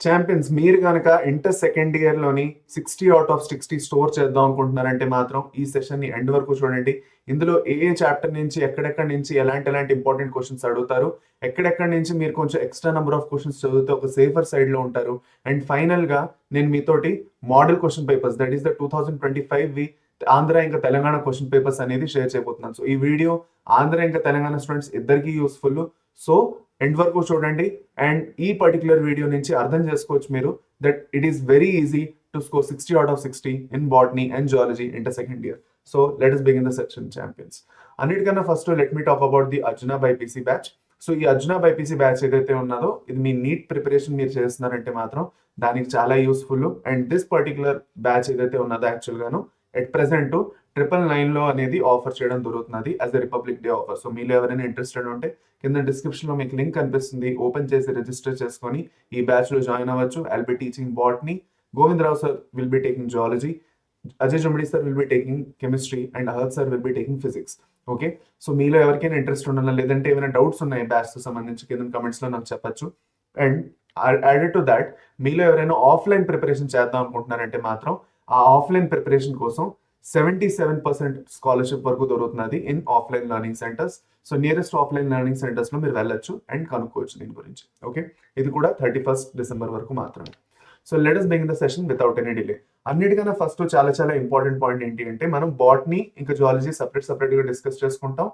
Champions మీరు కనుక inter second year లోని 60 out of 60 స్టోర్ చేద్దాం అనుకుంటున్నారంటే మాత్రం ఈ సెషన్ ని ఎండ్ వరకు చూడండి. ఇందులో ఏ ఏ చాప్టర్ నుంచి ఎక్కడెక్కడి నుంచి ఎలాంటి ఇంపార్టెంట్ క్వశ్చన్స్ అడుగుతారు, ఎక్కడెక్కడి నుంచి మీరు కొంచెం ఎక్స్ట్రా నెంబర్ ఆఫ్ క్వశ్చన్స్ చదివితే ఒక సేఫర్ సైడ్ లో ఉంటారు. అండ్ ఫైనల్ గా నేను మీతోటి model question papers, that is the 2025 Andhra ఇంకా తెలంగాణ క్వశ్చన్ పేపర్స్ అనేది షేర్ చేయబోతున్నాను. సో ఈ వీడియో ఆంధ్ర ఇంకా తెలంగాణ స్టూడెంట్స్ ఇద్దరికి యూస్ఫుల్. సో ఎండ్ వరకు చూడండి అండ్ ఈ పర్టికులర్ వీడియో నుంచి అర్థం చేసుకోవచ్చు మీరు that it is very easy to score 60 out of 60 in botany and zoology inter second year. So let us begin the section champions. అన్నిటికన్నా first let me talk about the Arjuna BiPC batch. So ఈ Arjuna BiPC batch ఏదైతే ఉన్నదో ఇది మీ neat preparation మీరు చేస్తున్నారంటే మాత్రం దానికి చాలా useful. And this particular batch ఏదైతే ఉన్నదో యాక్చువల్ గాను ఎట్ ప్రెసెంట్ 999 లో అనేది ఆఫర్ చేయడం జరుగుతున్నది as a republic day offer. So మీరు ఎవరైనా ఇంట్రెస్టెడ్ ఉంటే కింద డిస్క్రిప్షన్ లో మీకు లింక్ కనిపిస్తుంది, ఓపెన్ చేసి రిజిస్టర్ చేసుకొని ఈ బ్యాచ్ లో జాయిన్ అవ్వచ్చు. I'll be teaching botany, Govindarao sir will be taking zoology, Ajay Jumbadi sir will be taking chemistry and Ahad sir will be taking physics. Okay, so మీలో ఎవరికైనా ఇంట్రెస్ట్ ఉండాలి లేదంటే ఏమైనా డౌట్స్ ఉన్నాయి బ్యాచ్ తో సంబంధించి కింద కమెంట్స్ లో నాకు చెప్పచ్చు. అండ్ యాడెడ్ టు దాట్ మీలో ఎవరైనా ఆఫ్లైన్ ప్రిపరేషన్ చేద్దాం అనుకుంటున్నారంటే మాత్రం ఆ ఆఫ్లైన్ ప్రిపరేషన్ కోసం 77% స్కాలర్షిప్ వరకు దొరుకుతున్నది in offline learning centres. So nearest offline learning centres లో మీరు వెళ్ళొచ్చు అండ్ కనుక్కోవచ్చు దీని గురించి. ఓకే, ఇది కూడా 31st డిసెంబర్ వరకు మాత్రమే. So let us begin the session without any delay. అన్నిటికన్నా ఫస్ట్ చాలా ఇంపార్టెంట్ పాయింట్ ఏంటి అంటే మనం బాటనీ ఇంకా జువాలజీ సపరేట్ గా డిస్కస్ చేసుకుంటాం.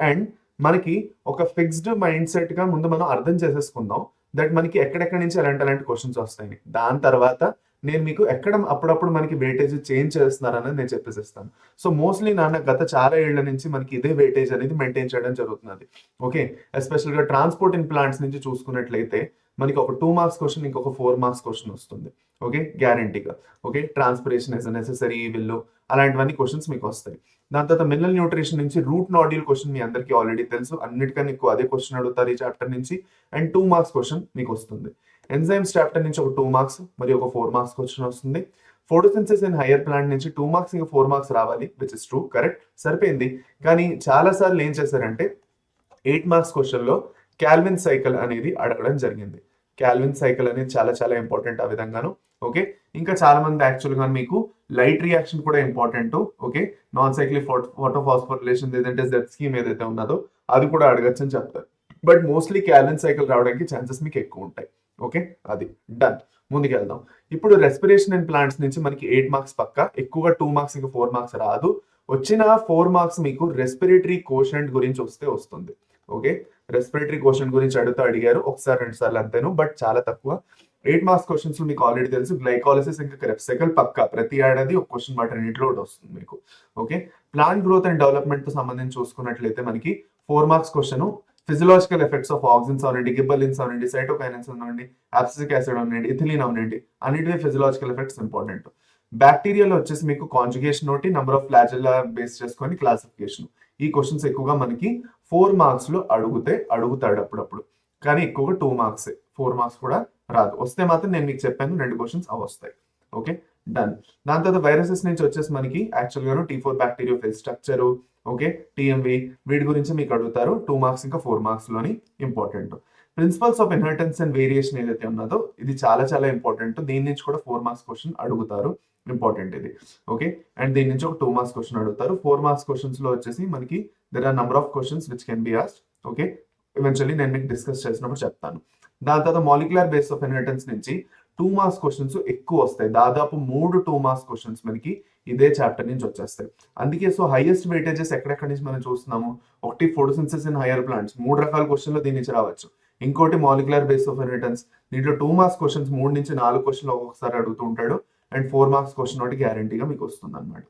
అండ్ మనకి ఒక ఫిక్స్డ్ మైండ్ సెట్ గా ముందు మనం అర్థం చేసేసుకుందాం దట్ మనకి ఎక్కడెక్కడి నుంచి ఎలాంటి క్వశ్చన్స్ వస్తాయని. దాని తర్వాత నేను మీకు ఎక్కడ అప్పుడప్పుడు మనకి వెయిటేజ్ చేంజ్ చేస్తున్నారనేది నేను చెప్పేసిస్తాను. సో మోస్ట్లీ గత చాలా ఏళ్ల నుంచి మనకి ఇదే వెయిటేజ్ అనేది మెయింటైన్ చేయడం జరుగుతున్నది. ఓకే, ఎస్పెషల్ గా ట్రాన్స్పోర్ట్ ఇన్ ప్లాంట్స్ నుంచి చూసుకున్నట్లయితే మనకి ఒక 2 మార్క్స్ క్వశ్చన్ ఇంకొక 4 మార్క్స్ క్వశ్చన్ వస్తుంది. ఓకే, గ్యారంటీగా. Okay, transpiration is necessary evil అలాంటివన్నీ క్వశ్చన్స్ మీకు వస్తాయి. దాని తర్వాత మినరల్ న్యూట్రిషన్ నుంచి రూట్ నాడ్యూల్ క్వశ్చన్ మీ అందరికీ ఆల్రెడీ తెలుసు, అన్నిటికన్నా ఎక్కువ అదే క్వశ్చన్ అడుగుతారు ఈ చాప్టర్ నుంచి. అండ్ 2 మార్క్స్ క్వశ్చన్ మీకు వస్తుంది. ఎంజైమ్స్ చాప్టర్ నుంచి ఒక 2 మార్క్స్ మరియు ఒక 4 మార్క్స్ క్వశ్చన్ వస్తుంది. ఫోటోసిన్థసిస్ ఇన్ హైయర్ ప్లాంట్ నుంచి 2 మార్క్స్ ఇంకా 4 మార్క్స్ రావాలి, విచ్ ఇస్ ట్రూ, కరెక్ట్, సరిపోయింది. కానీ చాలా సార్లు ఏం చేశారంటే 8 మార్క్స్ క్వశ్చన్ లో క్యాల్విన్ సైకిల్ అనేది అడగడం జరిగింది. క్యాల్విన్ సైకిల్ అనేది చాలా ఇంపార్టెంట్ ఆ విధంగాను. ఓకే, ఇంకా చాలా మంది యాక్చువల్ గా మీకు లైట్ రియాక్షన్ కూడా ఇంపార్టెంట్. ఓకే, నాన్ సైక్లిక్ ఫోటోఫాస్ఫోరిలేషన్ ఏదంటే జెడ్ స్కీమ్ ఏదైతే ఉన్నదో అది కూడా అడగచ్చు అని చెప్తారు. బట్ మోస్ట్లీ క్యాల్విన్ సైకిల్ రావడానికి ఛాన్సెస్ మీకు ఎక్కువ ఉంటాయి. ఓకే, అది డన్. ముందుకెళ్దాం. ఇప్పుడు రెస్పిరేషన్ అండ్ ప్లాంట్స్ నుంచి మనకి 8 మార్క్స్ పక్క, ఎక్కువగా 2 మార్క్స్ ఇంకా 4 మార్క్స్ రాదు. వచ్చిన 4 మార్క్స్ మీకు రెస్పిరేటరీ కోషంట్ గురించి వస్తుంది. ఓకే, రెస్పిరేటరీ కోషంట్ గురించి అడిగారు ఒకసారి 2 సార్లు అంతేను, బట్ చాలా తక్కువ. 8 మార్క్స్ క్వశ్చన్స్ మీకు ఆల్రెడీ తెలుసు. గ్లైకాలసిస్ ఇంకా క్రెబ్స్ సైకిల్ పక్క ప్రతి ఏడాది ఒక క్వశ్చన్ మాట రెండింటిలో ఒకటి వస్తుంది మీకు. Okay, plant growth and development తో సంబంధించి చూసుకున్నట్లయితే మనకి 4 marks question physiological effects of auxins అవనండి, గిబ్బలిన్స్ అవనండి, సైటోకైనన్స్ అవనండి, అబ్సిసిక్ యాసిడ్ అవనండి, ఇథిలిన్ అవనండి, అన్నిటివే ఫిజియలాజికల్ ఎఫెక్ట్స్ ఇంపార్టెంట్. బ్యాక్టీరియాలో వచ్చేసి మీకు కాంజుగేషన్ ఒకటి, నంబర్ ఆఫ్ ఫ్లాజెల్లా బేస్ చేసుకొని క్లాసిఫికేషన్. ఈ క్వశ్చన్స్ ఎక్కువగా మనకి 4 మార్క్స్ లో అడుగుతాడు అప్పుడప్పుడు, కానీ ఎక్కువగా 2 మార్క్స్, 4 మార్క్స్ కూడా రాదు. వస్తే మాత్రం నేను మీకు చెప్పాను 2 క్వశ్చన్స్ అవి వస్తాయి. Okay, done. దాని తర్వాత వైరసెస్ నుంచి వచ్చేసి మనకి యాక్చువల్ గాను T4 bacteriophage structure, okay, TMV, వీటి గురించి మీకు అడుగుతారు. 2 మార్క్స్ ఇంకా 4 మార్క్స్ లోని important. Principles of inheritance and variation ఏదైతే ఉన్నదో ఇది చాలా ఇంపార్టెంట్. దీని నుంచి కూడా 4 మార్క్స్ క్వశ్చన్ అడుగుతారు, ఇంపార్టెంట్ ఇది. ఓకే, అండ్ దీని నుంచి ఒక 2 మార్క్స్ క్వశ్చన్ అడుగుతారు. 4 మార్క్స్ క్వశ్చన్స్ లో వచ్చేసి మనకి there are number of questions which can be asked. Okay, eventually నేను మీకు డిస్కస్ చేసినప్పుడు చెప్తాను. దాని తర్వాత మాలిక్యులర్ బేస్ ఆఫ్ ఇన్హెరిటెన్స్ నుంచి 2 మార్క్స్ క్వశ్చన్స్ ఎక్కువ వస్తాయి. దాదాపు 3 2 మార్క్స్ క్వశ్చన్స్ మనకి ఇదే చాప్టర్ నుంచి వచ్చేస్తాయి. అందుకే సో హైయెస్ట్ వెయిటేజెస్ ఎక్కడెక్కడి నుంచి మనం చూస్తున్నాము. ఒకటి ఫోటోసిన్థసిస్ ఇన్ హైయర్ ప్లాంట్స్, 3 రకాల క్వశ్చన్లు దీని నుంచి రావచ్చు. ఇంకోటి మాలిక్యులర్ బేస్ ఆఫ్ ఇన్హెరిటెన్స్, దీంట్లో 2 మార్క్స్ క్వశ్చన్స్ 3 నుంచి 4 క్వశ్చన్లు ఒక్కొక్కసారి అడుగుతూ ఉంటాడు. అండ్ 4 మార్క్స్ క్వశ్చన్ ఒకటి గ్యారంటీగా మీకు వస్తుంది అనమాట.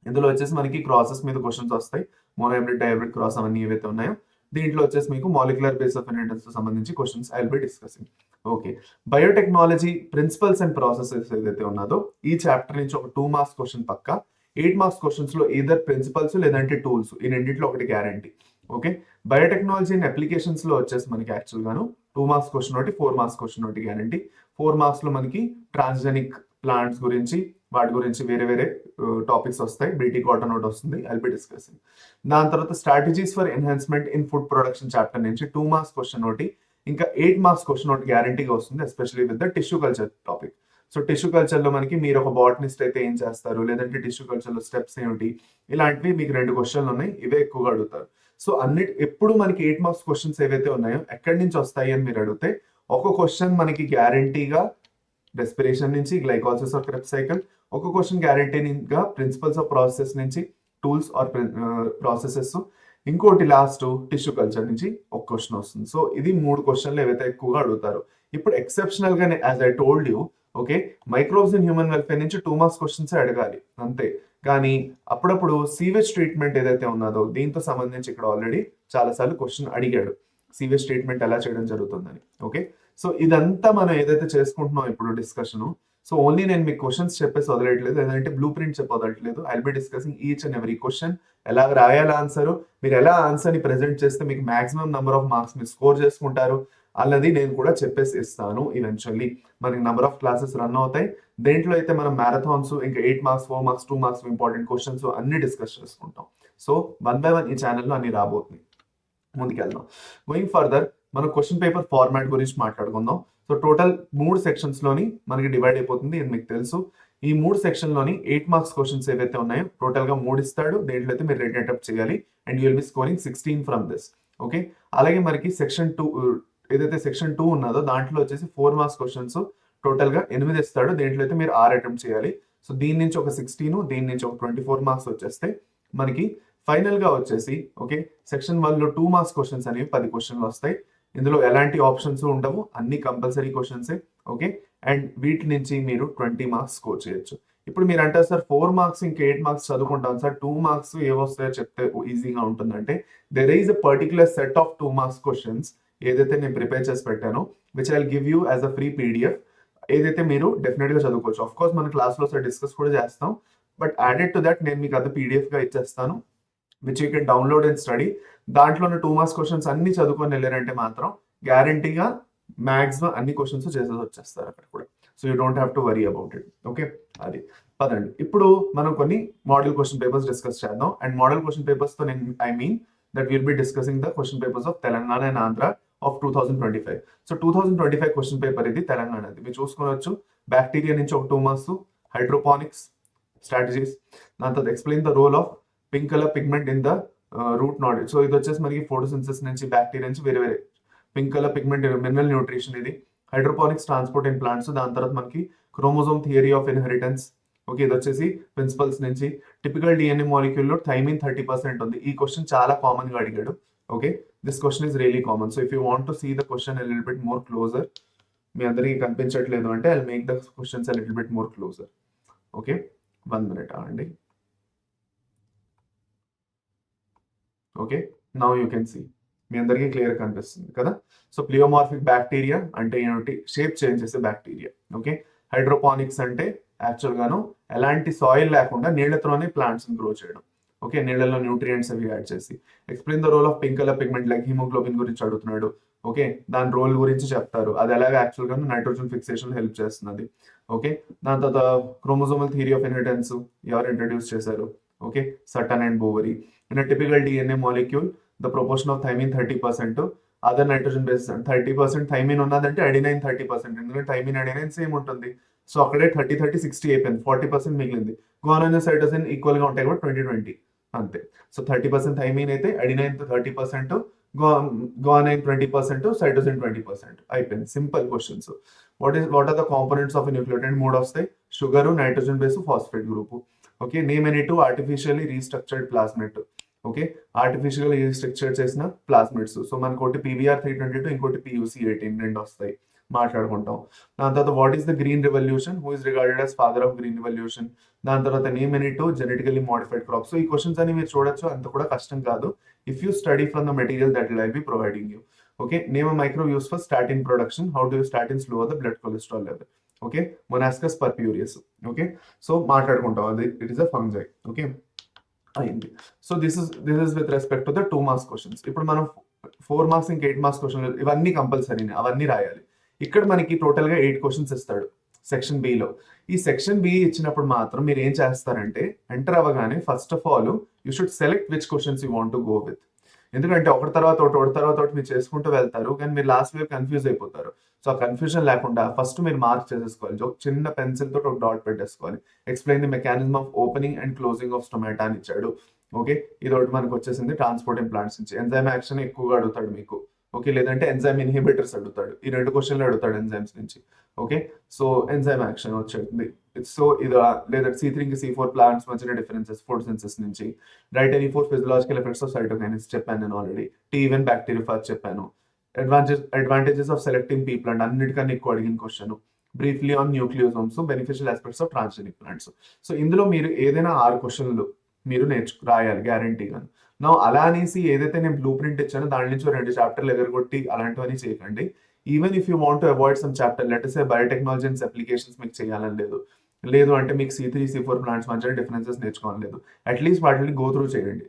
ఇందులో వచ్చేసి మనకి క్రాసెస్ మీద క్వశ్చన్స్ వస్తాయి, మోనోహైబ్రిడ్ డైహైబ్రిడ్ క్రాస్ అవన్నీ ఏవైతే ఉన్నాయో. దీంట్లో వచ్చేసి మీకు మాలిక్యులర్ బేస్ ఆఫ్ ఇన్హెరిటెన్స్ తో సంబంధించి questions I will be discussing. Okay, biotechnology principles and processes ఏదైతే ఉన్నదో ఈ చాప్టర్ నుంచి ఒక 2 మార్క్స్ క్వశ్చన్ పక్క, 8 మార్క్స్ క్వశ్చన్స్ లో ఈదర్ ప్రిన్సిపల్స్ లేదంటే టూల్స్, ఈ రెండింటిలో ఒకటి guarantee. Okay, biotechnology and applications లో వచ్చేసి మనకి యాక్చువల్ గాను 2 మార్క్స్ క్వశ్చన్ ఒకటి, 4 మార్క్స్ క్వశ్చన్ ఒకటి గ్యారంటీ. 4 మార్క్స్ లో మనకి ట్రాన్స్జెనిక్ ప్లాంట్స్ గురించి, వాటి గురించి వేరే టాపిక్స్ వస్తాయి. బీటీ కాటన్ ఒకటి వస్తుంది, ఐ విల్ బి డిస్కసింగ్. దాని తర్వాత strategies for enhancement in food production chapter నుంచి 2 మార్క్స్ క్వశ్చన్ ఒకటి, ఇంకా 8 మార్క్స్ క్వశ్చన్ ఒకటి గ్యారంటీగా వస్తుంది, especially with the tissue culture topic. So tissue కల్చర్లో మనకి మీరు ఒక బాటనిస్ట్ అయితే ఏం చేస్తారు, లేదంటే టిష్యూ కల్చర్లో స్టెప్స్ ఏమిటి, ఇలాంటివి మీకు 2 క్వశ్చన్లు ఉన్నాయి, ఇవే ఎక్కువగా అడుగుతారు. సో ఎప్పుడు మనకి 8 మార్క్స్ క్వశ్చన్స్ ఏవైతే ఉన్నాయో ఎక్కడి నుంచి వస్తాయి అని మీరు అడిగితే, ఒక క్వశ్చన్ మనకి గ్యారంటీగా రెస్పిరేషన్ నుంచి, గ్లైకాలసిస్ ఆర్ క్రెబ్స్ సైకిల్, ఒక క్వశ్చన్ గ్యారంటీగా ప్రిన్సిపల్స్ ఆఫ్ ప్రాసెస్ నుంచి, టూల్స్ ఆర్ ప్రాసెసెస్, ఇంకోటి లాస్ట్ టిష్యూ కల్చర్ నుంచి ఒక క్వశ్చన్ వస్తుంది. సో ఇది 3 క్వశ్చన్లు ఏవైతే ఎక్కువగా అడుగుతారు. ఇప్పుడు ఎక్సెప్షనల్ గా as I told you, okay, microbes in human welfare నుంచి 2 మార్క్స్ క్వశ్చన్స్ అడగాలి అంతే. కానీ అప్పుడప్పుడు సీవేజ్ ట్రీట్మెంట్ ఏదైతే ఉన్నదో దీంతో సంబంధించి ఇక్కడ ఆల్రెడీ చాలాసార్లు క్వశ్చన్ అడిగాడు, సీవేజ్ ట్రీట్మెంట్ ఎలా చేయడం జరుగుతుందని. ఓకే, సో ఇదంతా మనం ఏదైతే చేసుకుంటున్నాం ఇప్పుడు డిస్కషన్, సో ఓన్లీ నేను మీకు క్వశ్చన్స్ చెప్పేసి వదలట్లేదు, లేదంటే బ్లూ ప్రింట్ చెప్పి వదలట్లేదు. I will be discussing each and every question, ఎలా రాయాలి ఆన్సర్, మీరు ఎలా ఆన్సర్ని ప్రెజెంట్ చేస్తే మీకు మాక్సిమం నెంబర్ ఆఫ్ మార్క్స్ మీరు స్కోర్ చేసుకుంటారు అన్నది నేను కూడా చెప్పేసి ఇస్తాను. ఈవెన్చువల్లీ మనకి నెంబర్ ఆఫ్ క్లాసెస్ రన్ అవుతాయి, దేంట్లో అయితే మనం మ్యారథాన్స్ ఇంకా 8 marks 4 marks 2 marks important questions అన్ని డిస్కస్ చేసుకుంటాం. సో 1 by 1 ఈ ఛానల్లో అన్ని రాబోతుంది. ముందుకెళ్దాం. గోయింగ్ ఫర్దర్ మనం క్వశ్చన్ పేపర్ ఫార్మాట్ గురించి మాట్లాడుకుందాం. సో టోటల్ 3 సెక్షన్స్ లోని మనకి డివైడ్ అయిపోతుంది, ఇది మీకు తెలుసు. ఈ 3 సెక్షన్ లోని 8 మార్క్స్ క్వశ్చన్స్ ఏవైతే ఉన్నాయో టోటల్ గా 3 ఇస్తాడు, దేంట్లో అయితే మీరు 2 అటెంప్ట్ చేయాలి and you will be scoring 16 from this. Okay, అలాగే మనకి సెక్షన్ 2 ఏదైతే సెక్షన్ 2 ఉన్నదో దాంట్లో వచ్చేసి 4 మార్క్స్ క్వశ్చన్స్ టోటల్ గా 8 ఇస్తాడు, దేంట్లో అయితే మీరు 6 అటెంప్ట్ చేయాలి. సో దీని నుంచి ఒక 16, దీని నుంచి ఒక 24 మార్క్స్ వచ్చేస్తే మనకి ఫైనల్ గా వచ్చేసి, ఓకే, సెక్షన్ 1 లో 2 మార్క్స్ క్వశ్చన్స్ అనేవి 10 క్వశ్చన్లు వస్తాయి. ఇందులో ఎలాంటి ఆప్షన్స్ ఉండవు, అన్ని కంపల్సరీ క్వశ్చన్సే. ఓకే, అండ్ వీటి నుంచి మీరు 20 మార్క్స్ స్కోర్ చేయొచ్చు. ఇప్పుడు మీరు అంటారు సార్ 4 మార్క్స్ ఇంకా 8 మార్క్స్ చదువుకుంటాం సార్, 2 మార్క్స్ ఏవొస్తాయో చెప్తే ఈజీగా ఉంటుందంటే, there is a particular set of 2 marks questions ఏదైతే నేను ప్రిపేర్ చేసి పెట్టానో, which I will give you as a free PDF, ఏదైతే మీరు డెఫినెట్ గా చదువుకోవచ్చు. ఆఫ్ కోర్స్ మన క్లాస్లో సార్ డిస్కస్ కూడా చేస్తాం, బట్ యాడెడ్ టు దట్ నేను మీకు అది పీడిఎఫ్ గా ఇచ్చేస్తాను, which you can download and study. దాంట్లోనే 2 మార్క్స్ క్వశ్చన్స్ అన్ని చదువుకొని వెళ్ళారంటే మాత్రం గ్యారంటీగా మ్యాక్సిమం అన్ని క్వశ్చన్స్ చేసేసి వచ్చేస్తారు అక్కడ కూడా. So you don't have to worry about it. Okay, అది పదండి. ఇప్పుడు మనం కొన్ని మోడల్ క్వశ్చన్ పేపర్స్ డిస్కస్ చేద్దాం. అండ్ మోడల్ క్వశ్చన్ పేపర్స్ తో నేను I mean that will be discussing the question papers of Telangana and Andhra of 2025. So 2025 question paper ఇది తెలంగాణది. మీరు చూసుకోవచ్చు, బ్యాక్టీరియా నుంచి ఒక 2 మార్క్స్, హైడ్రోపానిక్స్ స్ట్రాటజీస్, దాని తర్వాత explain the role of pink colour pigment in the root nod. So ఇది వచ్చేసి మనకి ఫోటోసిన్సిస్ నుంచి, బ్యాక్టీరియా నుంచి వేరే వేరే pink colour pigment mineral nutrition ఇది. హైడ్రోపానిక్స్ ట్రాన్స్పోర్ట్ ఇన్ ప్లాంట్స్, దాని తర్వాత మనకి chromosome theory of inheritance. Okay, ఇది వచ్చేసి ప్రిన్సిపల్స్ నుంచి. టిపికల్ డిఎన్ఏ మాలిక్యూల్ లో థైమిన్ 30% ఉంది. ఈ క్వశ్చన్ చాలా కామన్ గా అడిగాడు. Okay, this question is really common. So if you want to see the question a little bit more closer, మీ అందరికీ కనిపించట్లేదు అంటే I make the questions a little bit more closer. Okay, 1 minute అండి. Okay, now you can see, మీ అందరికీ clear కనిపిస్తుంది కదా. So pleomorphic bacteria అంటే ఏమిటి, షేప్ చేంజ్ చేసే బ్యాక్టీరియా. ఓకే, హైడ్రోపానిక్స్ అంటే యాక్చువల్ గాను ఎలాంటి సాయిల్ లేకుండా నీళ్లతోనే ప్లాంట్స్ గ్రో చేయడం. ఓకే, నీళ్ళలో న్యూట్రియంట్స్ అవి యాడ్ చేసి. Explain the role of pink colour pigment like haemoglobin గురించి అడుగుతున్నాడు. ఓకే, దాని రోల్ గురించి చెప్తారు, అది ఎలాగ యాక్చువల్ గా నైట్రోజన్ ఫిక్సేషన్ హెల్ప్ చేస్తున్నది. ఓకే, దాని తర్వాత క్రోమోజోమల్ థియరీ ఆఫ్ ఇన్హెరిటెన్స్ ఎవరు ఇంట్రడ్యూస్ చేశారు, okay, Sutton and Boveri. In a typical DNA molecule the proportion of thymine 30%, other nitrogen base 30% thymine ఉన్నదంటే అడినైన్ 30%, ఎందుకంటే థైమిన్ అడినైన్ సేమ్ ఉంటుంది. So అక్కడే 30-30-60 అయిపోయింది, 40% మిగిలింది. గువానైన్ సైటోసిన్ ఈక్వల్ గా ఉంటాయి కాబట్టి 20-20 అంతే. సో 30% థైమిన్ అయితే అడినైన్ 30%, గువానైన్ 20%, సైటోసిన్ 20% అయిపోయింది. Simple questions. What are the components of nucleotide? 3 వస్తాయి, sugar, nitrogen base, phosphate group. Okay, name any 2 artificially restructured plasmid. Okay, artificial restructure చేసిన ప్లాస్మిడ్స్. సో మనకు ఒకటి PBr 322, ఇంకోటి PUC18, 2 వస్తాయి, మాట్లాడుకుంటాం. దాని తర్వాత what is the green revolution, who is regarded as father of green revolution. దాని తర్వాత name any 2 genetically modified crops. So ఈ క్వశ్చన్స్ అని మీరు చూడొచ్చు, అంత కూడా కష్టం కాదు if you study from the material that I be providing you. Okay, name a microbe used for statin production. How do you statins lower the blood cholesterol level? Okay, Monascus purpureus. Okay, so మాట్లాడుకుంటాం, అది it is a fungi. Okay, అయింది. So this is with respect to the 2 marks questions. ఇప్పుడు మనం 4 marks ఇంకా 8 marks question ఇవన్నీ compulsory, అవన్నీ రాయాలి. ఇక్కడ మనకి టోటల్ గా 8 క్వశ్చన్స్ ఇస్తాడు సెక్షన్ బి లో. ఈ సెక్షన్ బి ఇచ్చినప్పుడు మాత్రం మీరు ఏం చేస్తారంటే, ఎంటర్ అవ్వగానే first of all you should select which questions you want to go with. ఎందుకంటే ఒకటి తర్వాత ఒకటి మీరు చేసుకుంటూ వెళ్తారు, కానీ మీరు లాస్ట్ వేవ్ కన్ఫ్యూజ్ అయిపోతారు. సో ఆ కన్ఫ్యూజన్ లేకుండా ఫస్ట్ మీరు మార్క్ చేసేసుకోవాలి. ఒక చిన్న పెన్సిల్ తోటి ఒక డాట్ పెట్టేసుకోవాలి. Explain the mechanism of opening and closing of stomata అని ఇచ్చాడు. ఓకే, ఇది ఒకటి మనకు వచ్చేసింది ట్రాన్స్పోర్టింగ్ ప్లాంట్స్ నుంచి. ఎంజైమ్ యాక్షన్ ఎక్కువగా అడుగుతాడు మీకు. ఓకే, లేదంటే ఎంజైమ్ ఇన్హిబిటర్స్ అడుగుతాడు. ఈ 2 క్వశ్చన్లు అడుగుతాడు ఎంజైమ్స్ నుంచి. ఓకే, సో ఎంజైమ్ యాక్షన్ వచ్చేది. సో ఇది లేదా C3 కి C4 ప్లాంట్స్ మధ్య డిఫరెన్సెస్ ఫోటోసిన్థసిస్ నుంచి. Right any four physiological effects of cytokinins చెప్పాను నేను ఆల్రెడీ. టీ ఈవెన్ బ్యాక్టీరియోఫాజ్ చెప్పాను. Advantages of selecting pea plant అన్నిటికన్నా ఎక్కువ అడిగిన క్వశ్చన్. Briefly on nucleosomes, beneficial aspects of transgenic plants. So ఇందులో మీరు ఏదైనా 6 క్వశ్చన్లు మీరు రాయాలి గ్యారంటీగా. నా అలా అనేసి ఏదైతే నేను బ్లూ ప్రింట్ ఇచ్చానో దాని నుంచి 2 చాప్టర్లు ఎగరగొట్టి అలాంటివన్నీ చేయకండి. Even if you want to avoid some chapter, let say biotechnology and applications మీకు చేయాలని లేదు, లేదు అంటే మీకు C3 C4 ప్లాంట్స్ మధ్య డిఫరెన్సెస్ నేర్చుకోవాలి లేదు, అట్లీస్ట్ వాటిని గో త్రూ చేయండి.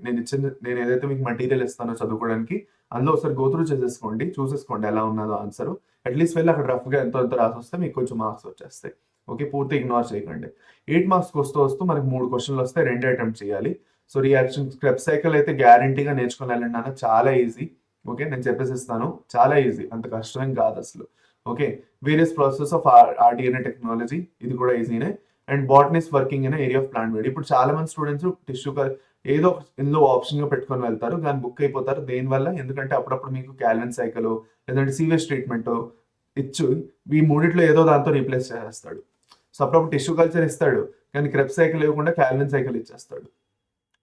నేను ఏదైతే మీకు మెటీరియల్ ఇస్తానో చదువుకోవడానికి అందులో ఒకసారి గో త్రూ చేసేసుకోండి, చూసేసుకోండి ఎలా ఉన్నదో ఆన్సర్. అట్లీస్ట్ వెళ్ళి అక్కడ రఫ్గా ఎంతో రాసి వస్తే మీకు కొంచెం మార్క్స్ వచ్చేస్తాయి. ఓకే, పూర్తి ఇగ్నోర్ చేయకండి. 8 మార్క్స్కి వస్తూ మనకి 3 క్వశ్చన్లు వస్తాయి, 2 అటెంప్ట్ చేయాలి. సో రియాక్షన్ క్రెబ్ సైకిల్ అయితే గ్యారంటీగా నేర్చుకుని వెళ్ళండి అన్న, చాలా ఈజీ. ఓకే, నేను చెప్పేసిస్తాను, చాలా ఈజీ, అంత కష్టమేం కాదు అసలు. Okay, various process of RDNA technology, ఇది కూడా ఈజీనే. And botanist working in area of plant వేడి. ఇప్పుడు చాలా మంది స్టూడెంట్స్ టిష్యూ ఏదో ఇందులో ఆప్షన్ గా పెట్టుకొని వెళ్తారు, కానీ బుక్ అయిపోతారు. దేనివల్ల? ఎందుకంటే అప్పుడప్పుడు మీకు క్యాల్విన్ సైకిల్ లేదంటే సీవేజ్ ట్రీట్మెంట్ ఇచ్చు ఈ మూడిట్లో ఏదో దాంతో రీప్లేస్ చేసేస్తాడు. సో అప్పుడప్పుడు టిష్యూ కల్చర్ ఇస్తాడు, కానీ క్రెబ్ సైకిల్ ఇవ్వకుండా క్యాల్విన్ సైకిల్ ఇచ్చేస్తాడు.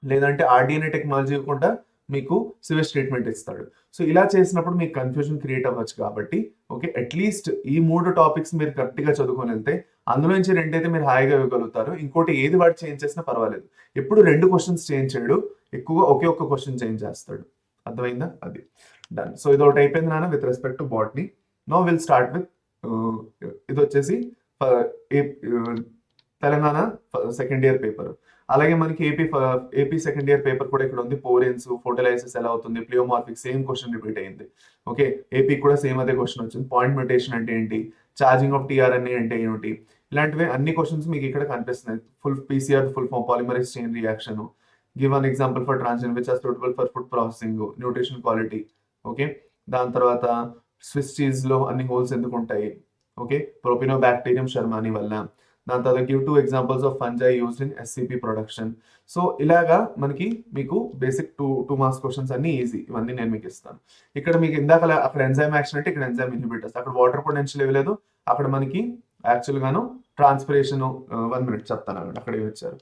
లేదంటే RDNA టెక్నాలజీ ఇవ్వకుండా మీకు సివేజ్ ట్రీట్మెంట్ ఇస్తాడు. సో ఇలా చేసినప్పుడు మీకు కన్ఫ్యూజన్ క్రియేట్ అవ్వచ్చు. కాబట్టి ఓకే, అట్లీస్ట్ ఈ 3 టాపిక్స్ మీరు కరెక్ట్గా చదువుకొని వెళ్తే అందులో నుంచి 2 అయితే మీరు హాయిగా ఇవ్వగలుగుతారు. ఇంకోటి ఏది వాడు చేంజ్ చేసినా పర్వాలేదు. ఎప్పుడు 2 క్వశ్చన్స్ చేంజ్ చేయడు, ఎక్కువగా ఒకే ఒక్క క్వశ్చన్ చేంజ్ చేస్తాడు. అర్థమైందా? అది డన్. సో ఇది ఒకటి అయిపోయింది నాన్న with respect to botany. Now will start with ఇది వచ్చేసి తెలంగాణ సెకండ్ ఇయర్ పేపర్. అలాగే మనకి ఏపీ సెకండ్ ఇయర్ పేపర్ కూడా ఇక్కడ ఉంది. పోరెన్స్ ఫోటోలైసిస్ ఎలా అవుతుంది, ప్లియోమార్ఫిక్ సేమ్ క్వశ్చన్ రిపీట్ అయింది. ఓకే, ఏపీ కూడా సేమ్ అదే క్వశ్చన్ వచ్చింది. పాయింట్ మ్యూటేషన్ అంటే ఏంటి, ఛార్జింగ్ ఆఫ్ టీఆర్ఎన్ఏ అంటే ఏమిటి, ఇలాంటివి అన్ని క్వశ్చన్స్ మీకు ఇక్కడ కనిపిస్తున్నాయి. Full PCR full form polymerase chain reaction. Give an example for transgenic which are suitable for food processing, nutrition quality. Okay, దాని తర్వాత స్విస్ చీజ్ లో అన్ని హోల్స్ ఎందుకు ఉంటాయి. ఓకే, ప్రొపినోబాక్టీరియం శర్మాని వల్ల. దాని తర్వాత give 2 examples of fungi used in SCP production. So ఇలాగా మీకు బేసిక్ 2 మార్క్స్ క్వశ్చన్స్ అన్ని ఈజీ. ఇవన్నీ నేను మీకు ఇస్తాను. ఇక్కడ మీకు ఇందాక అక్కడ ఎంజైమ్ యాక్షన్ అంటే ఇక్కడ ఎంజైమ్ ఇన్హిబిటర్స్, అక్కడ వాటర్ పొటెన్షియల్ ఇవ్వలేదు, అక్కడ మనకి యాక్చువల్ గాను ట్రాన్స్పిరేషన్ 1 మినిట్ చెప్తాను. అక్కడ ఏమి ఇచ్చారు,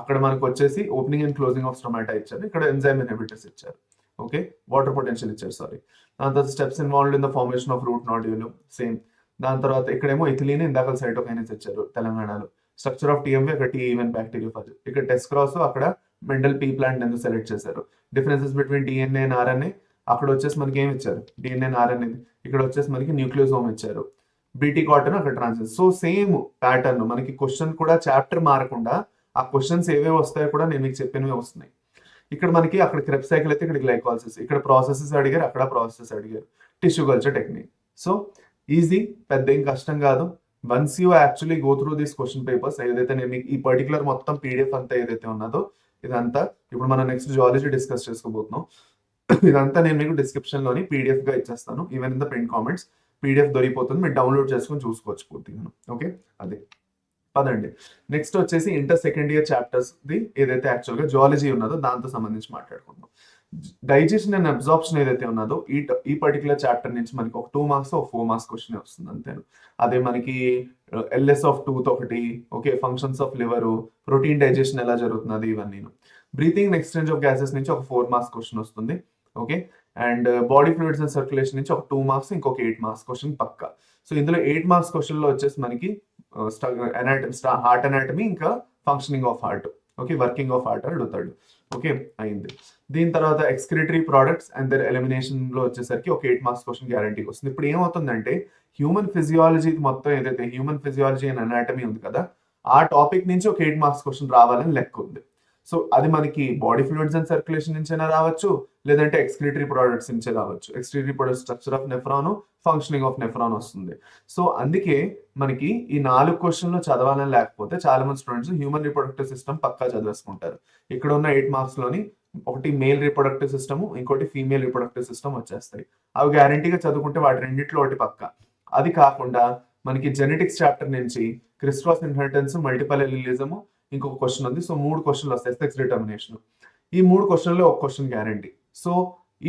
అక్కడ మనకు వచ్చేసి opening and closing of stomata ఇచ్చారు, ఇక్కడ ఎంజైమ్ ఇన్హిబిటర్స్ ఇచ్చారు. ఓకే, వాటర్ పొటెన్షియల్ ఇచ్చారు, సారీ. దాని తర్వాత steps involved in the formation of root nodule same. దాని తర్వాత ఇక్కడేమో ఇథిలీన్, ఇందాక సైటోకైనెస్ ఇచ్చారు తెలంగాణలో. స్ట్రక్చర్ ఆఫ్ TMV, అక్కడ టీ ఈవెన్ బ్యాక్టీరియోఫాజ్. ఇక్కడ టెస్ట్ క్రాస్, అక్కడ మెండల్ పీ ప్లాంట్ ఎందుకు సెలెక్ట్ చేశారు. Differences between DNA and RNA, అక్కడ వచ్చేసి మనకి ఏమి ఇచ్చారు, DNA అండ్ RNA. ఇక్కడ వచ్చేసి మనకి న్యూక్లియోసోమ్ ఇచ్చారు. BT కాటన్, అక్కడ ట్రాన్సెస్. సో సేమ్ ప్యాటర్న్ మనకి క్వశ్చన్ కూడా చాప్టర్ మారకుండా ఆ క్వశ్చన్స్ ఏవేవి వస్తాయో కూడా నేను మీకు చెప్పినవి వస్తున్నాయి. ఇక్కడ మనకి అక్కడ క్రెబ్ సైకిల్ అయితే ఇక్కడ గ్లైకాలసిస్, ఇక్కడ ప్రాసెసెస్ అడిగారు, అక్కడ ప్రాసెసెస్ అడిగారు. Tissue culture technique. So easy, పెద్ద ఏం కష్టం కాదు. Once you actually go through these question papers, ఏదైతే నేను ఈ పర్టికులర్ మొత్తం PDF అంతా ఏదైతే ఉన్నదో ఇదంతా ఇప్పుడు మనం నెక్స్ట్ జువాలజీ డిస్కస్ చేసుకోబోతున్నాం. ఇదంతా నేను మీకు డిస్క్రిప్షన్ లోని PDF గా ఇచ్చేస్తాను. Even in the print comments PDF దొరికిపోతుంది, మీరు డౌన్లోడ్ చేసుకొని చూసుకోవచ్చు పూర్తిగా. ఓకే, అదే పదండి. నెక్స్ట్ వచ్చేసి inter second year chapters the ఏదైతే యాక్చువల్గా జువాలజీ ఉన్నదో దాంతో సంబంధించి మాట్లాడుకుందాం. డైజెషన్ అండ్ అబ్జార్ప్షన్ ఏదైతే ఉన్నదో ఈ పర్టికులర్ చాప్టర్ నుంచి మనకి ఒక 2 మార్క్స్ 4 మార్క్స్ క్వశ్చన్ వస్తుంది అంతేను. అదే మనకి LS ఆఫ్ 2 ఒకటి. Okay, functions of liver, protein digestion ఎలా జరుగుతున్నది, ఇవన్నీ. Breathing and exchange of gases నుంచి ఒక 4 మార్క్స్ క్వశ్చన్ వస్తుంది. Okay, and body fluids and circulation నుంచి ఒక 2 మార్క్స్, ఇంకొక 8 మార్క్స్ క్వశ్చన్ పక్కా. సో ఇందులో 8 మార్క్స్ క్వశ్చన్ లో వచ్చేసి మనకి హార్ట్ అనాటమీ, ఇంకా functioning of heart. Okay, working of heart అడుగుతాడు. ఓకే, అయింది. దీని తర్వాత excretory products and their elimination లో వచ్చేసరికి ఒక 8 మార్క్స్ క్వశ్చన్ గ్యారంటీ వస్తుంది. ఇప్పుడు ఏమవుతుందంటే హ్యూమన్ ఫిజియాలజీ మొత్తం ఏదైతే హ్యూమన్ ఫిజియాలజీ అండ్ అనాటమీ ఉంది కదా, ఆ టాపిక్ నుంచి ఒక 8 మార్క్స్ క్వశ్చన్ రావాలని లెక్క ఉంది. సో అది మనకి బాడీ ఫ్లూయిడ్స్ అండ్ సర్క్యులేషన్ నుంచైనా రావచ్చు, లేదంటే ఎక్స్క్రిటరీ ప్రోడక్ట్స్ నుంచే రావచ్చు. Excretory products structure of nephron, functioning of nephron వస్తుంది. సో అందుకే మనకి ఈ 4 క్వశ్చన్లు చదవాలని లేకపోతే చాలా మంది స్టూడెంట్స్ హ్యూమన్ రిప్రొడక్టివ్ సిస్టమ్ పక్కా చదివేసుకుంటారు. ఇక్కడ ఉన్న 8 మార్క్స్ లోని ఒకటి మేల్ రీప్రొడక్టివ్ సిస్టమ్, ఇంకోటి ఫీమేల్ రీప్రొడక్టివ్ సిస్టమ్ వచ్చేస్తాయి. అవి గ్యారంటీగా చదువుకుంటే వాటి రెండిట్లో ఒకటి పక్క. అది కాకుండా మనకి జెనెటిక్స్ చాప్టర్ నుంచి క్రిస్ క్రాస్ ఇన్హెరిటెన్స్, మల్టిపల్ ఎలిలిజం ఇంకొక క్వశ్చన్ ఉంది. సో 3 క్వశ్చన్లు వస్తాయి, సెక్స్ డిటర్మినేషన్. ఈ 3 క్వశ్చన్లో ఒక క్వశ్చన్ గ్యారంటీ. సో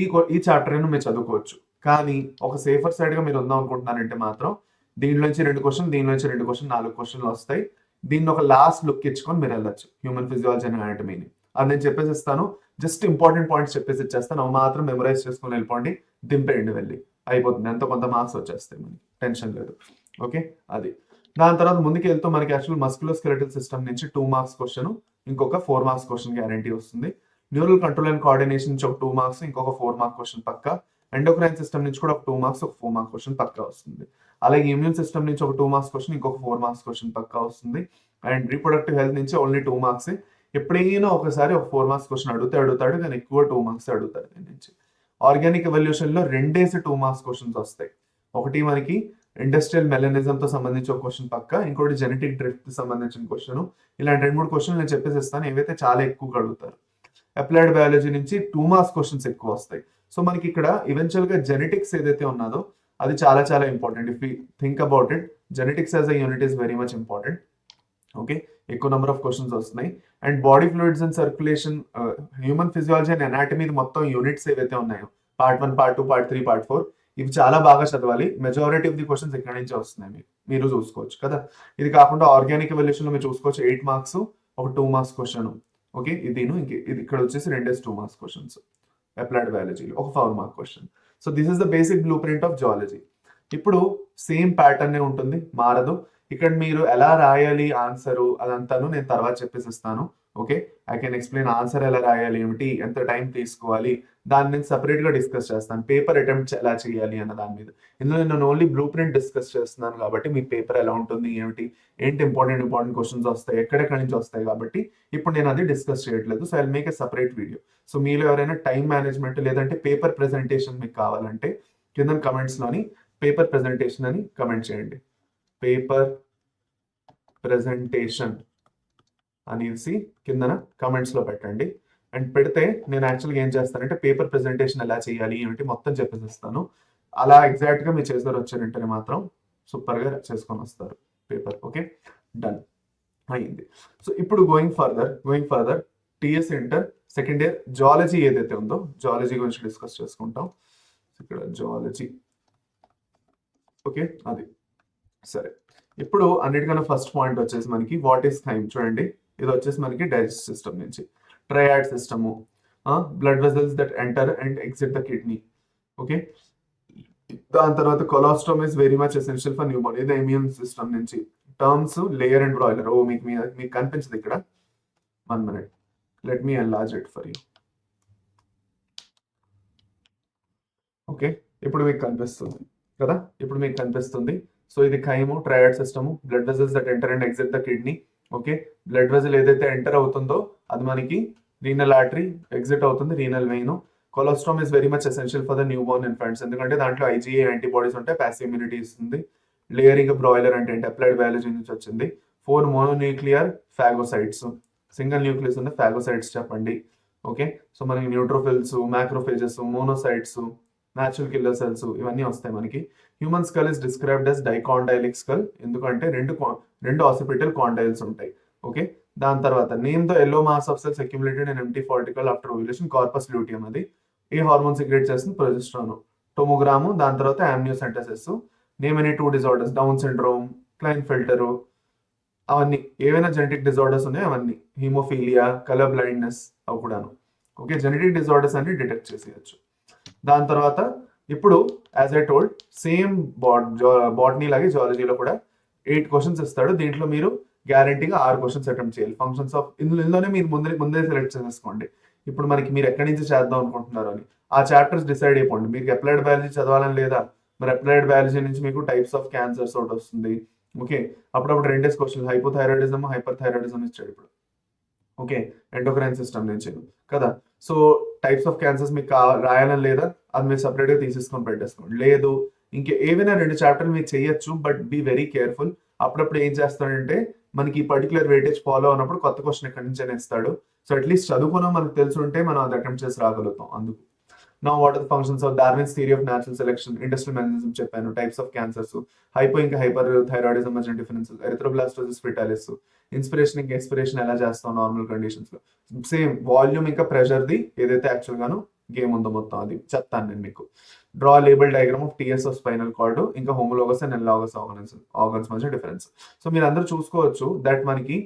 ఈ చాప్టర్ మీరు చదువుకోవచ్చు. కానీ ఒక సేఫర్ సైడ్ గా మీరు ఉందాం అనుకుంటున్నారంటే మాత్రం దీని నుంచి 2 క్వశ్చన్, దీని నుంచి 2 క్వశ్చన్, 4 క్వశ్చన్లు వస్తాయి. దీన్ని ఒక లాస్ట్ లుక్ ఇచ్చుకొని మీరు వెళ్ళొచ్చు హ్యూమన్ ఫిజియాలజీ అండ్ అనాటమీని. అది నేను చెప్పేసి ఇస్తాను, జస్ట్ ఇంపార్టెంట్ పాయింట్స్ చెప్పేసి ఇచ్చేస్తాను. అవి మాత్రం మెమరైజ్ చేసుకొని వెళ్ళిపోండి, దింపేయండి వెళ్ళి, అయిపోతుంది. ఎంతో కొంత మార్క్స్ వచ్చేస్తాయి, మనకి టెన్షన్ లేదు. ఓకే, అది. దాని తర్వాత ముందుకు వెళ్తూ మనకి యాక్చువల్ మస్కులోస్కెలెటల్ సిస్టమ్ నుంచి 2 మార్క్స్ క్వశ్చన్, ఇంకొక 4 మార్క్స్ క్వశ్చన్ గ్యారంటీ వస్తుంది. న్యూరల్ కంట్రోల్ అండ్ కోఆర్డినేషన్ నుంచి ఒక 2 మార్క్స్, ఇంకొక 4 మార్క్ క్వశ్చన్ పక్క. ఎండోక్రైన్ సిస్టమ్ నుంచి కూడా ఒక 2 మార్క్స్, ఒక 4 మార్క్ క్వశ్చన్ పక్కా వస్తుంది. అలాగే ఇమ్యూన్ సిస్టమ్ నుంచి ఒక 2 మార్క్స్ క్వశ్చన్, ఇంకొక 4 మార్క్స్ క్వశ్చన్ పక్కా వస్తుంది. అండ్ రీప్రొడక్టివ్ హెల్త్ నుంచి ఓన్లీ 2 మార్క్స్. ఎప్పుడైనా ఒకసారి ఒక 4 మార్క్స్ క్వశ్చన్ అడుగుతాడు, కానీ ఎక్కువ 2 మార్క్స్ అడుగుతాడు దీని నుంచి. ఆర్గానిక్ ఎవల్యూషన్ లో 2 మార్క్స్ క్వశ్చన్స్ వస్తాయి. ఒకటి మనకి ఇండస్ట్రియల్ మెలనిజం తో సంబంధించి ఒక క్వశ్చన్ పక్క, ఇంకోటి జెనెటిక్ డ్రిఫ్ట్ సంబంధించిన క్వశ్చన్. ఇలాంటి 2-3 క్వశ్చన్లు నేను చెప్పేసి ఇస్తాను, ఏవైతే చాలా ఎక్కువగా అడుగుతారు. అప్లైడ్ బయాలజీ నుంచి 2 మార్క్స్ క్వశ్చన్స్ ఎక్కువ వస్తాయి. సో మనకి ఇక్కడ ఈవెన్చువల్ గా జెనెటిక్స్ ఏదైతే ఉన్నదో అది చాలా చాలా important. If you think about it, genetics as a unit is very much important. Okay, ఎక్కువ నెంబర్ ఆఫ్ క్వశ్చన్స్ వస్తున్నాయి. And body fluids and circulation, human physiology and anatomy మొత్తం యూనిట్స్ ఏవైతే ఉన్నాయో, పార్ట్ 1, పార్ట్ 2, పార్ట్ 3, పార్ట్ 4, ఇవి చాలా బాగా చదవాలి. Majority of the questions ఇక్కడ నుంచే వస్తున్నాయి, మీరు చూసుకోవచ్చు కదా. ఇది కాకుండా ఆర్గానిక్ ఎవల్యూషన్ లో మీరు చూసుకోవచ్చు 8 మార్క్స్, ఒక 2 మార్క్స్ క్వశ్చన్. ఓకే, ఇది ఇక్కడ వచ్చేసి 2 మార్క్స్ క్వశ్చన్స్. అప్లైడ్ బయాలజీలో ఒక 4 mark question. So this is the basic blue print of zoology. ఇప్పుడు సేమ్ ప్యాటర్న్ ఉంటుంది, మారదు. ఇక్కడ మీరు ఎలా రాయాలి ఆన్సరు అదంతాను నేను తర్వాత చెప్పేసి ఇస్తాను. Okay, I can explain answer ఎలా రాయాలి, ఏమిటి, ఎంత టైం తీసుకోవాలి, దాన్ని నేను సపరేట్ గా డిస్కస్ చేస్తాను. పేపర్ అటెంప్ట్ ఎలా చేయాలి అన్న దాని మీద. ఇందులో నేను ఓన్లీ బ్లూ ప్రింట్ డిస్కస్ చేస్తున్నాను కాబట్టి మీ పేపర్ ఎలా ఉంటుంది, ఏంటి ఇంపార్టెంట్ క్వశ్చన్స్ వస్తాయి, ఎక్కడెక్కడి నుంచి వస్తాయి కాబట్టి ఇప్పుడు నేను అది డిస్కస్ చేయట్లేదు. So I make a separate video. So మీలో ఎవరైనా టైం మేనేజ్మెంట్ లేదంటే పేపర్ ప్రెజెంటేషన్ మీకు కావాలంటే కింద కమెంట్స్ లోని పేపర్ ప్రెజెంటేషన్ అని కమెంట్ చేయండి. పేపర్ ప్రెజెంటేషన్ అనేసి కిందన కమెంట్స్ లో పెట్టండి. అండ్ పెడితే నేను యాక్చువల్గా ఏం చేస్తానంటే పేపర్ ప్రెజెంటేషన్ ఎలా చేయాలి ఏమిటి మొత్తం చెప్పేసిస్తాను. అలా ఎగ్జాక్ట్ గా మీరు చేసారు వచ్చారంటే మాత్రం సూపర్ గా చేసుకొని వస్తారు పేపర్. ఓకే, డన్ అయింది. సో ఇప్పుడు going further TS inter second year zoology ఏదైతే ఉందో జువాలజీ గురించి డిస్కస్ చేసుకుంటాం. ఇక్కడ జువాలజీ, ఓకే, అది సరే. ఇప్పుడు అన్నిటికన్నా ఫస్ట్ పాయింట్ వచ్చేసి మనకి వాట్ ఈస్ థైమ్. చూడండి, ఇది వచ్చేసి మనకి డైజెస్ట్ సిస్టమ్ నుంచి triad system, blood vessels that enter and exit the kidney. Okay, దాని తర్వాత colostrum is very much essential for new body. ఇది ఇమ్యూన్ సిస్టమ్ నుంచి టర్మ్స్ లేయర్ అండ్ బ్రాయిలర్. ఓ మీకు కనిపించదు ఇక్కడ, 1 minute, let me enlarge it for you. Okay, ఇప్పుడు మీకు కనిపిస్తుంది కదా, ఇప్పుడు మీకు కనిపిస్తుంది. సో ఇది chyme, triad system, blood vessels that enter and exit the kidney. Okay, blood vessel ఏదైతే ఎంటర్ అవుతుందో అది మనకి రీనల్ ఆర్టరీ, ఎగ్జిట్ అవుతుంది renal vein. Colostrum is very much essential for the newborn infants, ఎందుకంటే దాంట్లో IgA antibodies ఉంటాయి, passive immunity ఇస్తుంది. Layering broiler అంటే అప్లైడ్ బయాలజీ నుంచి వచ్చింది. 4 మోనోన్యూక్లియర్ ఫాగోసైట్స్, సింగిల్ న్యూక్లియస్ ఉన్న ఫాగోసైట్స్ చెప్పండి. ఓకే, సో మనకి neutrophils, macrophages, monocytes, natural killer cells ఇవన్నీ వస్తాయి మనకి. Human skull is described as dicondylic skull, ఎందుకంటే రెండు ఆసిపిటల్ కాండైల్స్ ఉంటాయి. ఓకే, దాని తర్వాత name the yellow mass of cells accumulated in empty follicle after ovulation, corpus luteum. అది ఏ హార్మోన్ సిక్రేట్ చేస్తుంది, ప్రొజెస్ట్రాన్. టోమోగ్రాము, దాని తర్వాత amniocentesis. Name any 2 disorders, Down syndrome, Klinefelter, అవన్నీ ఏవైనా జెనెటిక్ డిజార్డర్స్ ఉన్నాయో అవన్నీ, హీమోఫీలియా, కలర్ బ్లైండ్నెస్ అవి కూడాను. ఓకే, జెనెటిక్ డిజార్డర్స్ అన్ని డిటెక్ట్ చేసేయచ్చు. దాని తర్వాత ఇప్పుడు as I told same botany లాగే జువాలజీలో కూడా 8 క్వశ్చన్స్ ఇస్తాడు. దీంట్లో మీరు గ్యారంటీగా 6 క్వశ్చన్స్ అటెంప్ట్ చేయాలి. ఫంక్షన్స్ ఆఫ్ ఇందులోనే మీరు ముందే సెలెక్ట్ చేసేసుకోండి ఇప్పుడు మనకి మీరు ఎక్కడి నుంచి చేద్దాం అనుకుంటున్నారు అని. ఆ చాప్టర్స్ డిసైడ్ అయిపోండి. మీకు అప్లైడ్ బయాలజీ చదవాలని లేదా, మరి అప్లైడ్ బయాలజీ నుంచి మీకు టైప్స్ ఆఫ్ క్యాన్సర్స్ ఒకటి వస్తుంది. ఓకే, అప్పుడప్పుడు 2 క్వశ్చన్ హైపోథైరాయిడిజం, హైపర్ థైరాయిడిజం ఇచ్చాడు ఇప్పుడు. ఓకే, ఎండోక్రైన్ సిస్టమ్ నుంచి కదా. సో టైప్స్ ఆఫ్ క్యాన్సర్స్ మీకు రాయాలని లేదా, అది మీరు సపరేట్ గా తీసేసుకొని పెట్టేసుకోండి. లేదు ఇంకే ఏవైనా 2 చాప్టర్లు మీరు చేయొచ్చు, బట్ బీ వెరీ కేర్ఫుల్. అప్పుడప్పుడు ఏం చేస్తాడంటే మనకి ఈ పర్టికులర్ వెయిటేజ్ ఫాలో అయినప్పుడు కొత్త క్వశ్చన్ ఎక్కడి నుంచి ఇస్తాడు. సో అట్లీస్ట్ చదువుకున్నాం మనకు తెలిసి ఉంటే మనం అది అటెంప్ట్ చేసి రాగలుగుతాం. అందుకు నా what are the functions of Darwin's theory of natural selection, industrial mechanism చెప్పాను, టైప్స్ ఆఫ్ క్యాన్సర్స్, హైపో ఇంకా హైపర్ థైరాయిడిజం మధ్య డిఫరెన్సెస్, ఎరిథ్రోబ్లాస్టోసిస్ ఫిటాలిస్, ఇన్స్పిరేషన్ ఇంకా ఎక్స్పిరేషన్ ఎలా చేస్తాం నార్మల్ కండిషన్స్ లో, సేమ్ వాల్యూమ్ ఇంకా ప్రెషర్ ది ఏదైతే యాక్చువల్ గాను గేమ్ ఉందో మొత్తం అది చెప్తాను నేను మీకు. Draw label diagram of TS of spinal cord, ఇంకా హోమోలోగస్ అండ్ ఎన్లాగస్ ఆర్గన్స్ మధ్య డిఫరెన్స్. సో మీరు అందరూ చూసుకోవచ్చు దట్ మనకి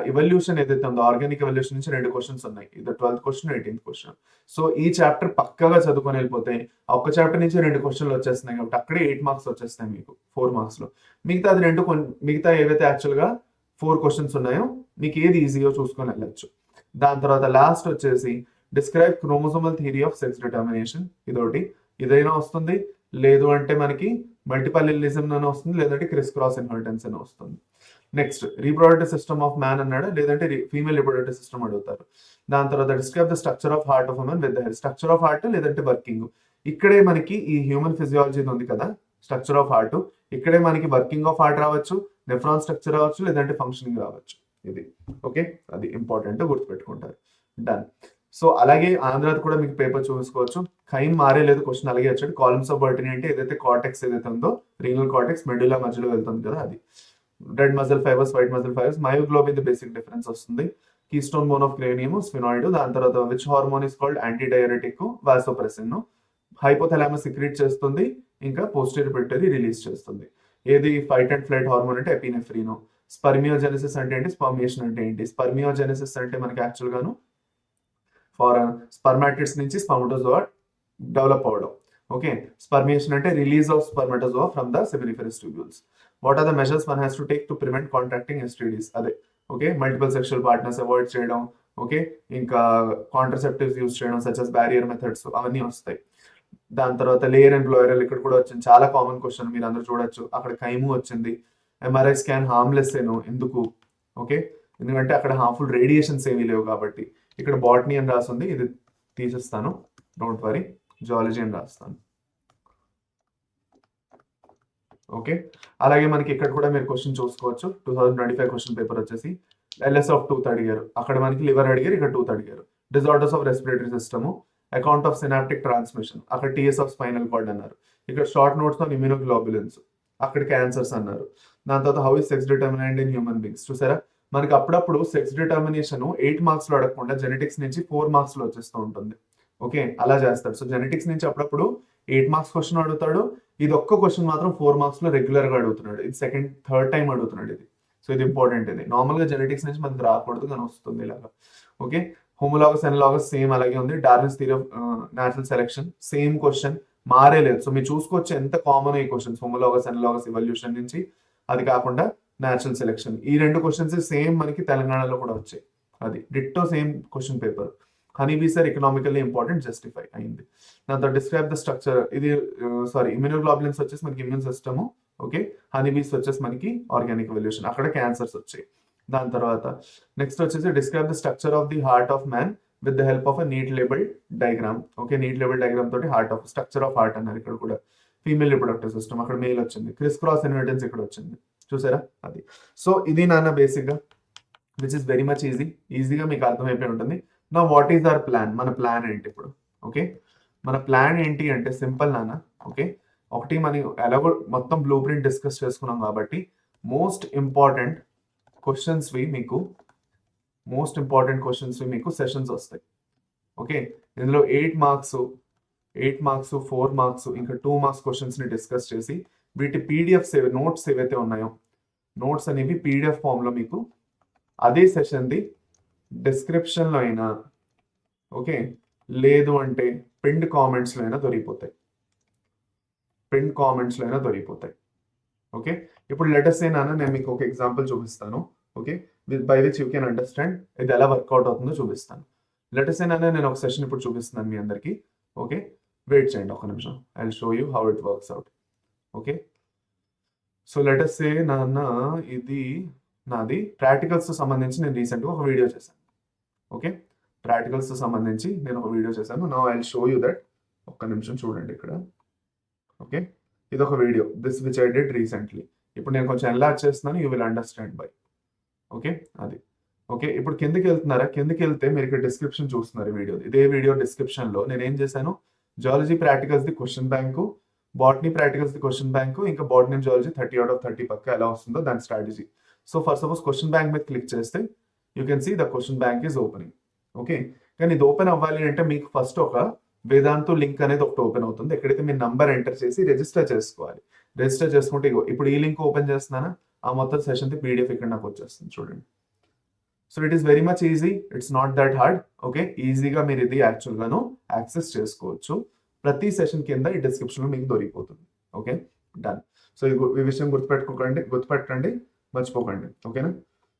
ఎవల్యూషన్ ఏదైతే ఉందో ఆర్గానిక్ ఎవల్యూషన్ నుంచి 2 క్వశ్చన్స్ ఉన్నాయి, ఇది 12th question 18th question. So ఈ చాప్టర్ పక్కగా చదువుకొని వెళ్ళిపోతే ఆ ఒక్క చాప్టర్ నుంచి 2 క్వశ్చన్లు వచ్చేస్తున్నాయి కాబట్టి అక్కడే 8 మార్క్స్ వచ్చేస్తాయి మీకు 4 మార్క్స్ లో. మిగతా అది మిగతా ఏవైతే యాక్చువల్ గా 4 క్వశ్చన్స్ ఉన్నాయో మీకు ఏది ఈజీయో చూసుకొని వెళ్ళచ్చు. దాని తర్వాత లాస్ట్ వచ్చేసి describe chromosomal theory of sex determination, ఇదొకటి, ఇదైనా వస్తుంది, లేదు అంటే మనకి మల్టిపల్ ఇల్లిజం అని వస్తుంది, లేదంటే క్రిస్ క్రాస్ ఇన్హెరిటెన్స్ అని వస్తుంది. Next reproductive system of man అన్నాడు, లేదంటే ఫీమేల్ రీప్రొడక్టివ్ సిస్టమ్ అడుగుతారు. దాని తర్వాత describe the structure of heart of women with the head, structure of heart లేదంటే వర్కింగ్. ఇక్కడే మనకి ఈ హ్యూమన్ ఫిజియాలజీ ఉంది కదా స్ట్రక్చర్ ఆఫ్ హార్ట్, ఇక్కడే మనకి వర్కింగ్ ఆఫ్ హార్ట్ రావచ్చు, నెఫ్రాన్ స్ట్రక్చర్ రావచ్చు, లేదంటే ఫంక్షనింగ్ రావచ్చు. ఇది ఓకే, అది ఇంపార్టెంట్ గుర్తుపెట్టుకుంటారు. డన్. సో అలాగే ఆంధ్రాది కూడా మీకు పేపర్ చూసుకోవచ్చు. ఖైమ్ మారే లేదు క్వశ్చన్ అలాగే వచ్చాడు. కాలమ్స్ ఆఫ్ బర్టినీ అంటే ఏదైతే కార్టెక్స్ ఏదైతే ఉందో రీనల్ కార్టెక్స్ మెడులా మధ్యలో వెళ్తుంది కదా అది. Red muscle fibres, white muscle fibres, myoglobin the basic difference వస్తుంది. Keystone bone of cranium sphenoid. దాని తర్వాత which hormone is called anti diuretic, vasopressin. Hypothalamus secrete చేస్తుంది, ఇంకా పోస్టీరియర్ పిట్యూటరీ రిలీజ్ చేస్తుంది. ఏది ఫైట్ అండ్ ఫ్లైట్ హార్మోన్ అంటే epinephrine. Spermiogenesis అంటే ఏంటి, స్పర్మియేషన్ అంటే ఏంటి. స్పర్మియోజెనసిస్ అంటే మనకి యాక్చువల్ గాను ఫార్ స్పర్మాటిడ్స్ నుంచి స్పర్మటోజోవా డెవలప్ అవడం. ఓకే, స్పర్మియేషన్ అంటే release of spermatozoa from the seminiferous tubules. What are the measures one has to take to prevent contracting STDs, అదే okay, multiple sexual partners avoid చేయడం, ఓకే, ఇంకా కాంట్రసెప్టివ్స్ యూజ్ చేయడం such as barrier methods అవన్నీ వస్తాయి. దాని తర్వాత layer and ఫ్లోయరల్ ఇక్కడ కూడా వచ్చింది, చాలా కామన్ క్వశ్చన్ మీరు అందరూ చూడొచ్చు. అక్కడ కైము వచ్చింది. ఎంఆర్ఐ స్కాన్ హార్మ్లెస్ ఏనో ఎందుకు, ఓకే, ఎందుకంటే అక్కడ హార్మ్ఫుల్ రేడియేషన్స్ ఏమీ లేవు కాబట్టి. ఇక్కడ బాటనీ అని రాస్తుంది, ఇది తీసేస్తాను, డోంట్ వరీ. జువాలజీ అని రాస్తాను. ఓకే, అలాగే మనకి ఇక్కడ కూడా మీరు క్వశ్చన్ చూసుకోవచ్చు. 2025 క్వశ్చన్ పేపర్ వచ్చేసి ఎల్ఎస్ ఆఫ్ టూత్ అడిగారు, అక్కడ మనకి లివర్ అడిగారు, ఇక్కడ టూత్ అడిగారు. Disorders of respiratory system, account of synaptic transmission, అక్కడ టీఎస్ ఆఫ్ స్పైనల్ కార్డ్ అన్నారు. ఇక్కడ షార్ట్ నోట్స్ ఆన్ ఇమ్యూనోగ్లోబులిన్స్, అక్కడ క్యాన్సర్స్ అన్నారు. దాని తర్వాత how is sex determinant in human beings. చూసారా మనకి అప్పుడప్పుడు సెక్స్ డిటర్మినేషన్ 8 మార్క్స్ లో అడగకుండా జెనెటిక్స్ నుంచి 4 మార్క్స్ లో వచ్చేస్తూ ఉంటుంది. ఓకే, అలా చేస్తాడు. సో జెనెటిక్స్ నుంచి అప్పుడప్పుడు 8 మార్క్స్ క్వశ్చన్ అడుగుతాడు, ఇది ఒక్క క్వశ్చన్ మాత్రం 4 మార్క్స్ లో రెగ్యులర్ గా అడుగుతున్నాడు. ఇది థర్డ్ టైం అడుగుతున్నాడు ఇది. సో ఇది ఇంపార్టెంట్. ఇది నార్మల్ గా జెనెటిక్స్ నుంచి మనకు రాకూడదు కానీ వస్తుంది ఇలాగా. ఓకే, హోమోలాగస్ ఎనలాగస్ సేమ్ అలాగే ఉంది. Darwin's theory of natural selection same question మారే లేదు. సో మీరు చూసుకోవచ్చు ఎంత కామన్ ఈ క్వశ్చన్స్, హోమోలాగస్ ఎనలాగస్ ఎవల్యూషన్ నుంచి, అది కాకుండా న్యాచురల్ సెలెక్షన్. ఈ 2 క్వశ్చన్స్ సేమ్ మనకి తెలంగాణలో కూడా వచ్చాయి. అది ditto same question paper. Honey bees are economically important, justify అయింది. దాంతో డిస్క్రైబ్ ద స్ట్రక్చర్, ఇది సారీ ఇమ్యూనోగ్లోబులిన్స్ వచ్చేసి మనకి immune system. Okay, honey bees వచ్చేసి మనకి ఆర్గానిక్ ఎవల్యూషన్, అక్కడ క్యాన్సర్స్ వచ్చాయి. దాని తర్వాత నెక్స్ట్ వచ్చేసి describe the structure of the heart of man with the help of a neat label diagram. Okay, neat label diagram తోటి heart of structure of heart అన్నారు. ఇక్కడ కూడా ఫీమేల్ రిప్రొడక్టివ్ సిస్టమ్, అక్కడ మేల్ వచ్చింది. క్రిస్ క్రాస్ ఇన్హెరిటెన్స్ ఇక్కడ వచ్చింది. చూసారా అది. సో ఇది నాన్న బేసిక్ గా, విచ్ ఇస్ వెరీ మచ్ ఈజీగా మీకు అర్థమైపోయి ఉంటుంది. నా వాట్ ఈస్ అవర్ ప్లాన్, మన ప్లాన్ ఏంటి ఇప్పుడు. ఓకే, మన ప్లాన్ ఏంటి అంటే సింపుల్ నాన్న. ఓకే, ఒకటి మనం ఎలాగో మొత్తం బ్లూ ప్రింట్ డిస్కస్ చేసుకున్నాం కాబట్టి మోస్ట్ ఇంపార్టెంట్ క్వశ్చన్స్ మీకు సెషన్స్ వస్తాయి. ఓకే, ఇందులో 8 మార్క్స్ 4 మార్క్స్ ఇంకా 2 మార్క్స్ క్వశ్చన్స్ ని డిస్కస్ చేసి వీటి పీడిఎఫ్స్ నోట్స్ ఏవైతే ఉన్నాయో నోట్స్ అనేవి పీడిఎఫ్ ఫామ్ లో మీకు అదే సెషన్ ది డిస్క్రిప్షన్ లో అయినా, ఓకే, లేదు అంటే పిన్డ్ కామెంట్స్ లో అయినా దొరికిపోతాయి. ఓకే, ఇప్పుడు లెటర్స్ నాన్న నేను మీకు ఒక ఎగ్జాంపుల్ చూపిస్తాను. Okay, by which you can understand ఇది ఎలా వర్కౌట్ అవుతుందో చూపిస్తాను. లెటర్స్ నాన్న నేను ఒక సెషన్ ఇప్పుడు చూపిస్తున్నాను మీ అందరికి. ఓకే, వెయిట్ చేయండి ఒక నిమిషం, I will show you how it works out. Okay, so letters నాన్న ఇది నాది ప్రాక్టికల్స్ తో సంబంధించి నేను రీసెంట్గా ఒక వీడియో చేశాను. ఓకే, ప్రాక్టికల్స్ తో సంబంధించి నేను ఒక వీడియో చేశాను. Now I will show you that. ఒక్క నిమిషం చూడండి ఇక్కడ. ఓకే, ఇది ఒక video this which I did recently. ఇప్పుడు నేను కొంచెం ఎలా చేస్తున్నాను, you will understand by. Okay, అది ఓకే. ఇప్పుడు కిందకి వెళ్తున్నారా? కిందకి వెళ్తే మీరు ఇక్కడ డిస్క్రిప్షన్ చూస్తున్నారు ఈ వీడియో. ఇదే వీడియో డిస్క్రిప్షన్‌లో నేనేం చేశాను, జియాలజీ ప్రాక్టికల్స్‌ది క్వెషన్ బ్యాంకు, బాటనీ ప్రాక్టికల్స్‌ది క్వెషన్ బ్యాంకు, ఇంకా botany and zoology 30 out of 30 పక్కా ఎలా వస్తుందో దాని strategy. So, for suppose question bank మీద క్లిక్ చేస్తే you can see the question bank is opening. Okay. కానీ ఇది ఓపెన్ అవ్వాలి అంటే మీకు ఫస్ట్ ఒక వేదాంతు లింక్ అనేది ఒకటి ఓపెన్ అవుతుంది. ఎక్కడైతే మీ నంబర్ ఎంటర్ చేసి రిజిస్టర్ చేసుకోవాలి. రిజిస్టర్ చేసుకుంటే ఇగో ఇప్పుడు ఈ లింక్ ఓపెన్ చేస్తున్నానా, ఆ మొత్తం సెషన్‌ది పీడీఎఫ్ ఇక్కడ నాకు వచ్చేస్తుంది చూడండి. So it is very much easy. It's not that hard. Okay. ఈజీగా మీరు ఇది యాక్చువల్‌గాను యాక్సెస్ చేసుకోవచ్చు. ప్రతి సెషన్ కింద ఈ డిస్క్రిప్షన్‌లో మీకు దొరికిపోతుంది. ఓకే. డన్. సో ఈ విషయం గుర్తుపెట్టండి. మర్చిపోకండి. ఓకేనా?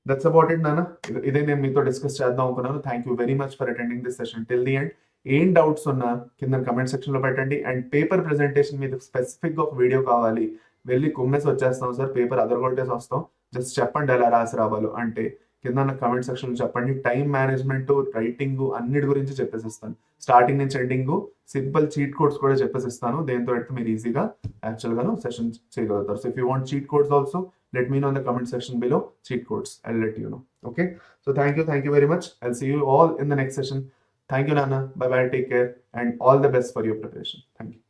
దట్స్ అబౌట్ ఇట్ నాన్న. ఇదే నేను మీతో డిస్కస్ చేద్దాం అనుకున్నాను. Thank you very much for attending this session till the end. ఏం డౌట్స్ ఉన్నా కింద కమెంట్ సెక్షన్‌లో పెట్టండి. అండ్ పేపర్ ప్రెజెంటేషన్ మీద స్పెసిఫిక్‌గా ఒక వీడియో కావాలి. వెళ్లి కుమ్మేసి వచ్చేస్తాం సార్. పేపర్ అదరగొట్టేసి వస్తాం. జస్ట్ చెప్పండి ఎలా రాసి రావాలో అంటే కింద నాకు కమెంట్ సెక్షన్‌లో చెప్పండి. టైమ్ మేనేజ్‌మెంట్, రైటింగ్ అన్నిటి గురించి చెప్పేసిస్తాను. స్టార్టింగ్ నుంచి ఎండింగ్ సింపుల్ చీట్ కోడ్స్ కూడా చెప్పేసిస్తాను. దేంతో అయితే మీరు ఈజీగా యాక్చువల్‌గాను సెషన్ చేయగలుగుతారు. So if you want cheat codes also let me know in the comment section below cheat codes. I'll let you know. Okay. So thank you very much. I'll see you all in the next session. Thank you, Nana. Bye bye. Take care and all the best for your preparation. Thank you.